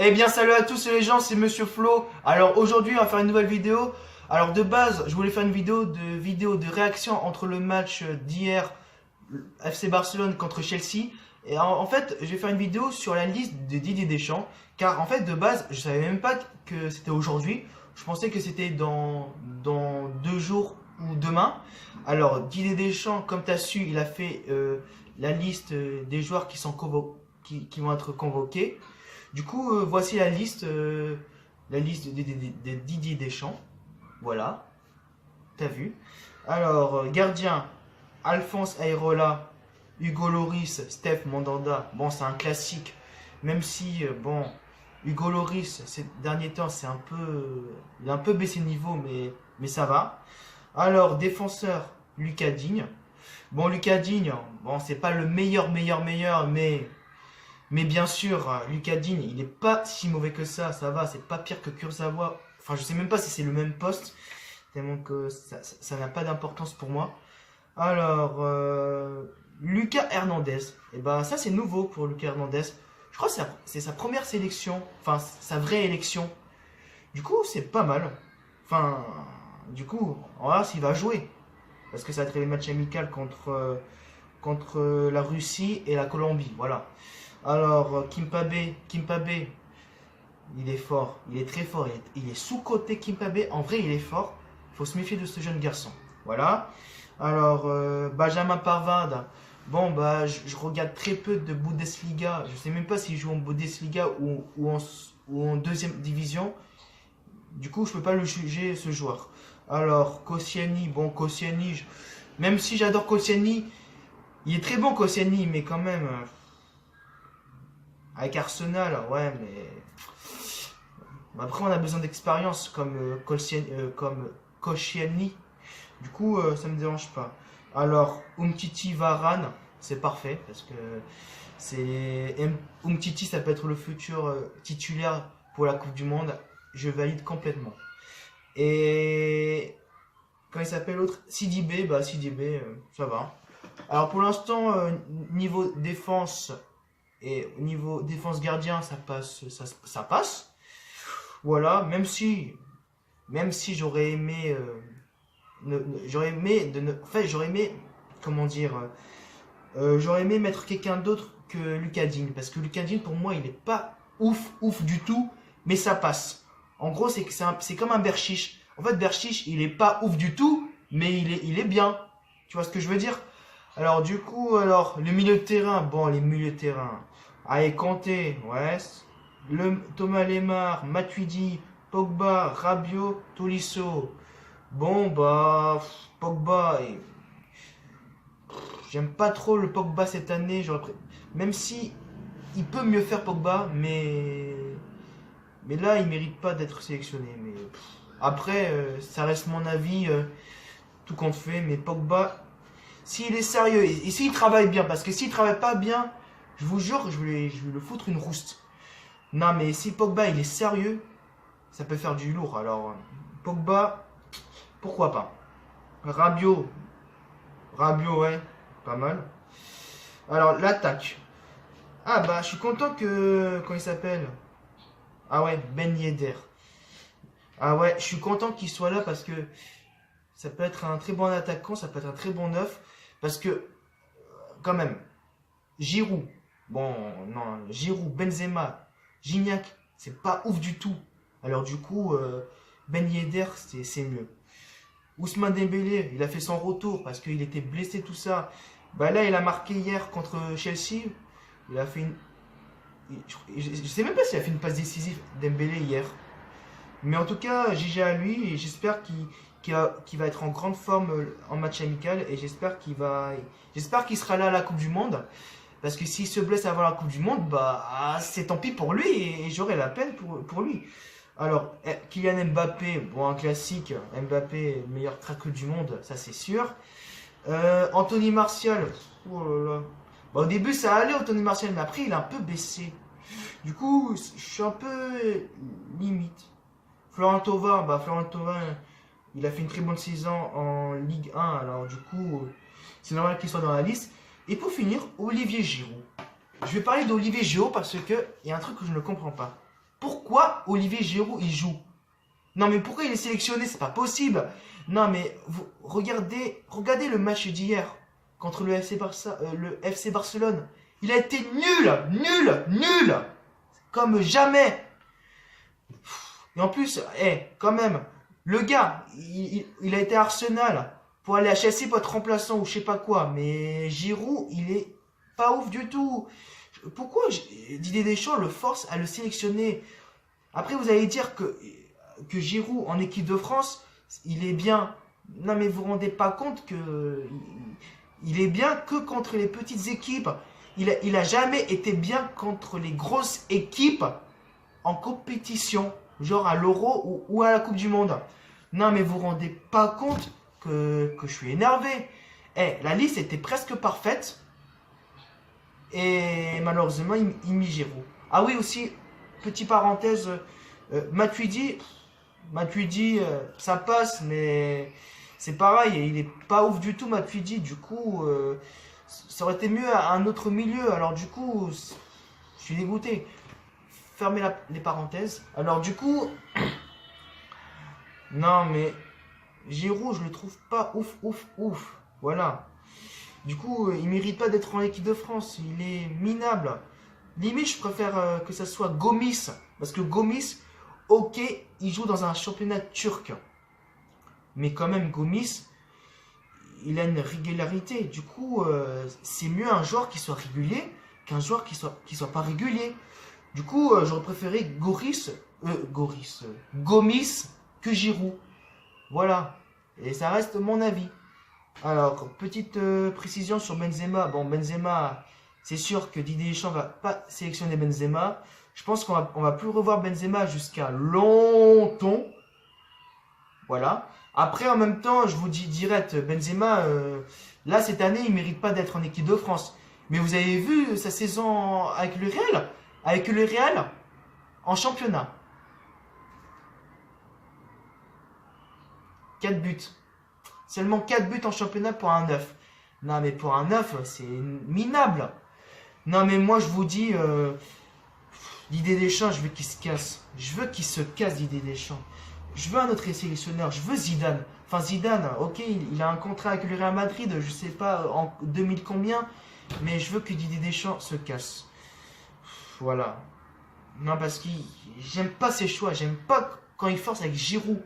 Eh bien salut à tous les gens, c'est Monsieur Flo. Alors aujourd'hui on va faire une nouvelle vidéo. Alors de base je voulais faire une vidéo de réaction entre le match d'hier FC Barcelone contre Chelsea. Et en fait je vais faire une vidéo sur la liste de Didier Deschamps. Car en fait de base je savais même pas que c'était aujourd'hui. Je pensais que c'était dans 2 jours ou demain. Alors Didier Deschamps, comme tu as su, il a fait la liste des joueurs qui vont être convoqués. Du coup, voici la liste de Didier Deschamps. Voilà, t'as vu. Alors, gardien, Alphonse Areola, Hugo Lloris, Steph Mandanda. Bon, c'est un classique. Même si, bon, Hugo Lloris, ces derniers temps, il a un peu baissé de niveau, mais ça va. Alors, défenseur, Lucas Digne. Bon, Lucas Digne, bon, c'est pas le meilleur, mais bien sûr, Lucas Digne, il n'est pas si mauvais que ça va, c'est pas pire que Kurzawa. Enfin, je sais même pas si c'est le même poste, tellement que ça n'a pas d'importance pour moi. Alors, Lucas Hernandez, et ben ça c'est nouveau pour Lucas Hernandez. Je crois que c'est sa première sélection, enfin sa vraie élection. Du coup, c'est pas mal. Enfin, du coup, on va voir s'il va jouer. Parce que ça va être les matchs amicaux contre la Russie et la Colombie, voilà. Alors, Kimpembe, il est fort, il est très fort, il est sous-coté Kimpembe, en vrai il est fort, il faut se méfier de ce jeune garçon, voilà. Alors, Benjamin Pavard, bon bah je regarde très peu de Bundesliga, je sais même pas s'il joue en Bundesliga ou en deuxième division, du coup je peux pas le juger ce joueur. Alors, Koscielny, bon Koscielny, même si j'adore Koscielny, il est très bon Koscielny, mais quand même... avec Arsenal, ouais, mais après on a besoin d'expérience comme Koscielny. Du coup, ça me dérange pas. Alors, Umtiti Varane, c'est parfait parce que Umtiti, ça peut être le futur titulaire pour la Coupe du Monde. Je valide complètement. Et quand il s'appelle l'autre, Sidibé, bah Sidibé, ça va. Alors pour l'instant, niveau défense. Et au niveau défense gardien, ça passe, ça passe. Voilà, même si j'aurais aimé, j'aurais aimé, comment dire, j'aurais aimé mettre quelqu'un d'autre que Lucas Digne, parce que Lucas Digne pour moi il est pas ouf du tout, mais ça passe. En gros c'est comme un Berchiche. En fait Berchiche il est pas ouf du tout, mais il est bien. Tu vois ce que je veux dire? Alors du coup, le milieu de terrain, bon les milieux de terrain, allez Kanté, ouais, Thomas Lemar, Matuidi, Pogba, Rabiot, Tolisso. Bon bah Pogba, j'aime pas trop le Pogba cette année, même si il peut mieux faire Pogba, mais là il mérite pas d'être sélectionné. Mais après, ça reste mon avis, tout compte fait, mais Pogba. S'il est sérieux et s'il travaille bien, parce que s'il travaille pas bien, je vous jure, je vais le foutre une rouste. Non, mais si Pogba il est sérieux, ça peut faire du lourd. Alors, Pogba, pourquoi pas. Rabiot, ouais, pas mal. Alors, l'attaque. Ah bah, je suis content que. Comment il s'appelle? Ah ouais, Ben Yedder. Ah ouais, je suis content qu'il soit là parce que ça peut être un très bon attaquant, ça peut être un très bon neuf. Parce que, quand même, Giroud, bon, non, Giroud, Benzema, Gignac, c'est pas ouf du tout. Alors du coup, Ben Yedder, c'est mieux. Ousmane Dembélé, il a fait son retour parce qu'il était blessé, tout ça. Bah là, il a marqué hier contre Chelsea. Il a fait une... Je sais même pas s'il a fait une passe décisive, Dembélé, hier. Mais en tout cas, GG à lui et j'espère qu'il va être en grande forme en match amical et j'espère qu'il sera là à la Coupe du Monde. Parce que s'il se blesse avant la Coupe du Monde, bah c'est tant pis pour lui et j'aurai la peine pour lui. Alors, Kylian Mbappé, bon un classique, Mbappé meilleur crack du monde, ça c'est sûr. Anthony Martial, oh là là. Bah, au début ça allait Anthony Martial, mais après il a un peu baissé. Du coup, je suis un peu limite. Florent Thauvin, il a fait une très bonne saison en Ligue 1, alors du coup, c'est normal qu'il soit dans la liste. Et pour finir, Olivier Giroud. Je vais parler d'Olivier Giroud parce que il y a un truc que je ne comprends pas. Pourquoi Olivier Giroud il joue? Non mais pourquoi il est sélectionné? C'est pas possible. Non mais regardez le match d'hier contre le FC Barcelone. Il a été nul, comme jamais. Et en plus, quand même, le gars, il a été à Arsenal pour aller à Chelsea pour être remplaçant ou je sais pas quoi. Mais Giroud, il est pas ouf du tout. Pourquoi Didier Deschamps le force à le sélectionner? Après, vous allez dire que Giroud en équipe de France, il est bien. Non, mais vous vous rendez pas compte que il est bien que contre les petites équipes. Il a jamais été bien contre les grosses équipes en compétition, genre à l'Euro ou à la Coupe du Monde. Non, mais vous vous rendez pas compte que je suis énervé. La liste était presque parfaite. Et malheureusement, il mit Giroud. Ah oui, aussi, petite parenthèse, Matuidi, ça passe, mais c'est pareil, il est pas ouf du tout, Matuidi. Du coup, ça aurait été mieux à un autre milieu. Alors du coup, je suis dégoûté. Fermez les parenthèses. Alors du coup, non mais Giroud, je le trouve pas ouf. Voilà. Du coup, il mérite pas d'être en équipe de France. Il est minable. Limite, je préfère que ça soit Gomis. Parce que Gomis, ok, il joue dans un championnat turc. Mais quand même, Gomis, il a une régularité. Du coup, c'est mieux un joueur qui soit régulier qu'un joueur qui soit pas régulier. Du coup, j'aurais préféré Gomis que Giroud. Voilà. Et ça reste mon avis. Alors, petite précision sur Benzema. Bon, Benzema, c'est sûr que Didier Deschamps va pas sélectionner Benzema. Je pense qu'on va plus revoir Benzema jusqu'à longtemps. Voilà. Après, en même temps, je vous dis direct, Benzema, là, cette année, il mérite pas d'être en équipe de France. Mais vous avez vu sa saison avec le Real? Avec le Real, en championnat. 4 buts. Seulement 4 buts en championnat pour un 9. Non, mais pour un 9, c'est minable. Non, mais moi, je vous dis, Didier Deschamps, je veux qu'il se casse. Je veux qu'il se casse, Didier Deschamps. Je veux un autre sélectionneur. Je veux Zidane. Enfin, Zidane, ok, il a un contrat avec le Real Madrid, je sais pas en 2000 combien. Mais je veux que Didier Deschamps se casse. Voilà. Non, parce que j'aime pas ses choix. J'aime pas quand il force avec Giroud.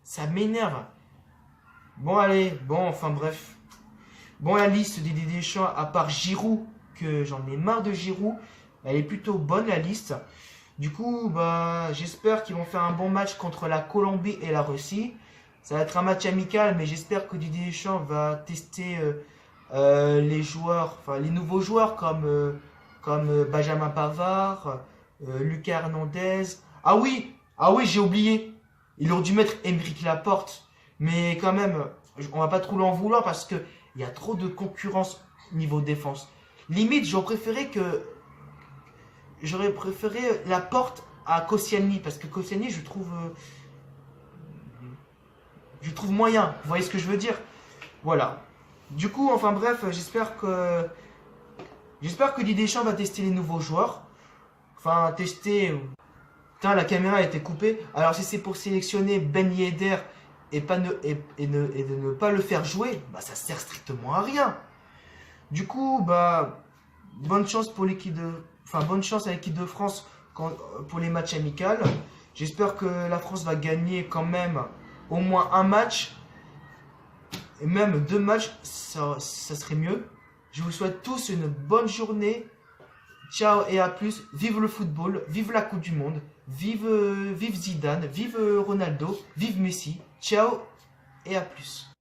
Ça m'énerve. Bon, allez. Bon, enfin, bref. Bon, la liste des Deschamps, à part Giroud, que j'en ai marre de Giroud, elle est plutôt bonne, la liste. Du coup, bah, j'espère qu'ils vont faire un bon match contre la Colombie et la Russie. Ça va être un match amical, mais j'espère que Didier Deschamps va tester les joueurs, enfin, les nouveaux joueurs comme Benjamin Pavard, Lucas Hernandez. Ah oui, j'ai oublié. Ils auraient dû mettre Aymeric Laporte. Mais quand même, on va pas trop l'en vouloir parce qu'il y a trop de concurrence niveau défense. Limite, j'aurais préféré Laporte à Koscielny. Parce que Koscielny, je trouve moyen. Vous voyez ce que je veux dire? Voilà. Du coup, enfin bref, j'espère que Didier Deschamps va tester les nouveaux joueurs. Enfin, tester. Putain, la caméra a été coupée. Alors, si c'est pour sélectionner Ben Yedder et de ne pas le faire jouer, bah ça sert strictement à rien. Du coup, bah bonne chance pour bonne chance à l'équipe de France pour les matchs amicaux. J'espère que la France va gagner quand même au moins un match. Et même 2 matchs, ça serait mieux. Je vous souhaite tous une bonne journée. Ciao et à plus. Vive le football, vive la Coupe du Monde, vive Zidane, vive Ronaldo, vive Messi. Ciao et à plus.